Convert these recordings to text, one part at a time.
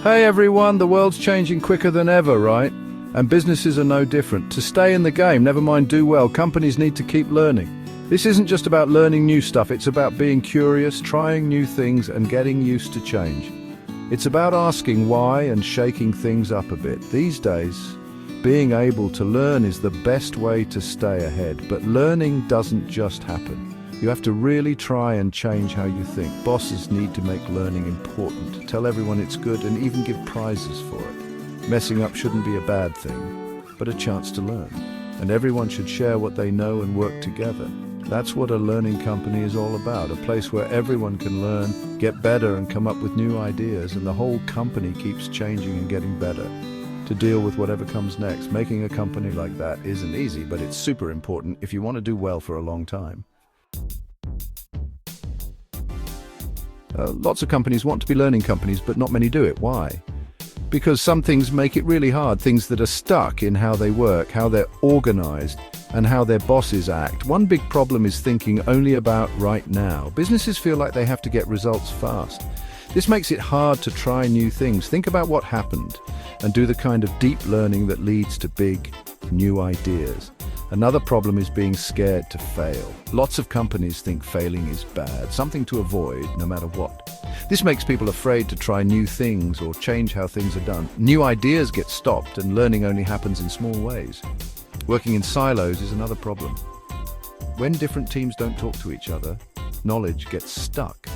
Hey everyone, the world's changing quicker than ever, right? And businesses are no different. To stay in the game, never mind do well, companies need to keep learning. This isn't just about learning new stuff, it's about being curious, trying new things and getting used to change. It's about asking why and shaking things up a bit. These days, being able to learn is the best way to stay ahead, but learning doesn't just happen. You have to really try and change how you think. Bosses need to make learning important, tell everyone it's good and even give prizes for it. Messing up shouldn't be a bad thing, but a chance to learn. And everyone should share what they know and work together. That's what a learning company is all about, a place where everyone can learn, get better and come up with new ideas, and the whole company keeps changing and getting better to deal with whatever comes next. Making a company like that isn't easy, but it's super important if you want to do well for a long time. Lots of companies want to be learning companies, but not many do it. Why? Because some things make it really hard, things that are stuck in how they work, how they're organized, and how their bosses act. One big problem is thinking only about right now. Businesses feel like they have to get results fast. This makes it hard to try new things. Think about what happened and do the kind of deep learning that leads to big, new ideas. Another problem is being scared to fail. Lots of companies think failing is bad, something to avoid no matter what. This makes people afraid to try new things or change how things are done. New ideas get stopped and learning only happens in small ways. Working in silos is another problem. When different teams don't talk to each other, knowledge gets stuck.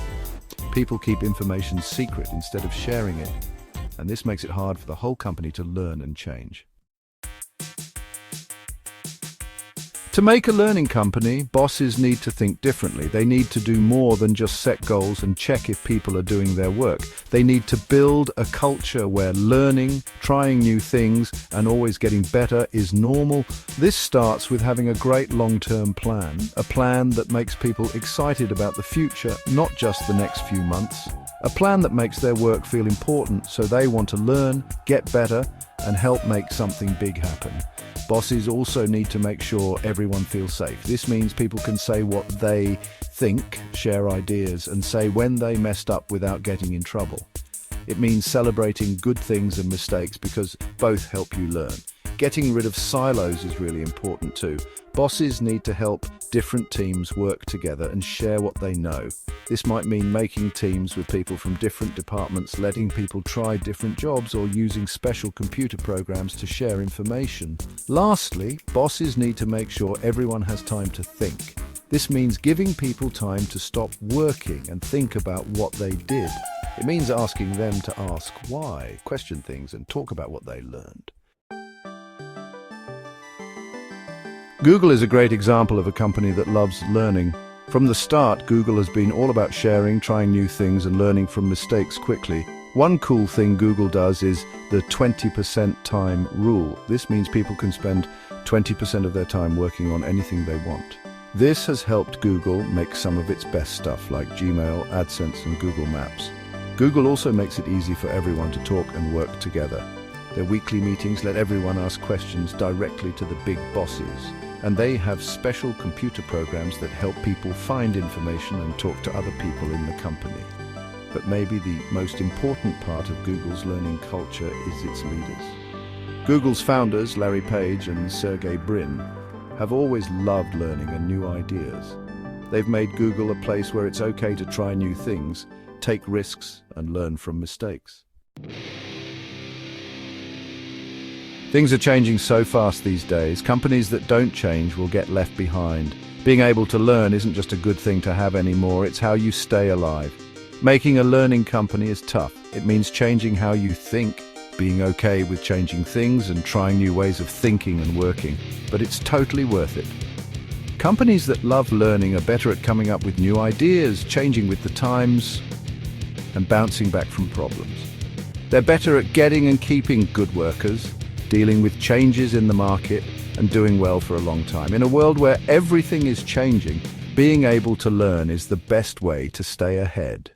People keep information secret instead of sharing it, and this makes it hard for the whole company to learn and change. To make a learning company, bosses need to think differently. They need to do more than just set goals and check if people are doing their work. They need to build a culture where learning, trying new things, and always getting better is normal. This starts with having a great long-term plan, a plan that makes people excited about the future, not just the next few months. A plan that makes their work feel important so they want to learn, get better, and help make something big happen. Bosses also need to make sure everyone feels safe. This means people can say what they think, share ideas, and say when they messed up without getting in trouble. It means celebrating good things and mistakes because both help you learn. Getting rid of silos is really important too. Bosses need to help different teams work together and share what they know. This might mean making teams with people from different departments, letting people try different jobs, or using special computer programs to share information. Lastly, bosses need to make sure everyone has time to think. This means giving people time to stop working and think about what they did. It means asking them to ask why, question things, and talk about what they learned. Google is a great example of a company that loves learning. From the start, Google has been all about sharing, trying new things, and learning from mistakes quickly. One cool thing Google does is the 20% time rule. This means people can spend 20% of their time working on anything they want. This has helped Google make some of its best stuff like Gmail, AdSense, and Google Maps. Google also makes it easy for everyone to talk and work together. Their weekly meetings let everyone ask questions directly to the big bosses. And they have special computer programs that help people find information and talk to other people in the company. But maybe the most important part of Google's learning culture is its leaders. Google's founders, Larry Page and Sergey Brin, have always loved learning and new ideas. They've made Google a place where it's okay to try new things, take risks, and learn from mistakes. Things are changing so fast these days. Companies that don't change will get left behind. Being able to learn isn't just a good thing to have anymore, it's how you stay alive. Making a learning company is tough. It means changing how you think, being okay with changing things and trying new ways of thinking and working. But it's totally worth it. Companies that love learning are better at coming up with new ideas, changing with the times, and bouncing back from problems. They're better at getting and keeping good workers, dealing with changes in the market, and doing well for a long time. In a world where everything is changing, being able to learn is the best way to stay ahead.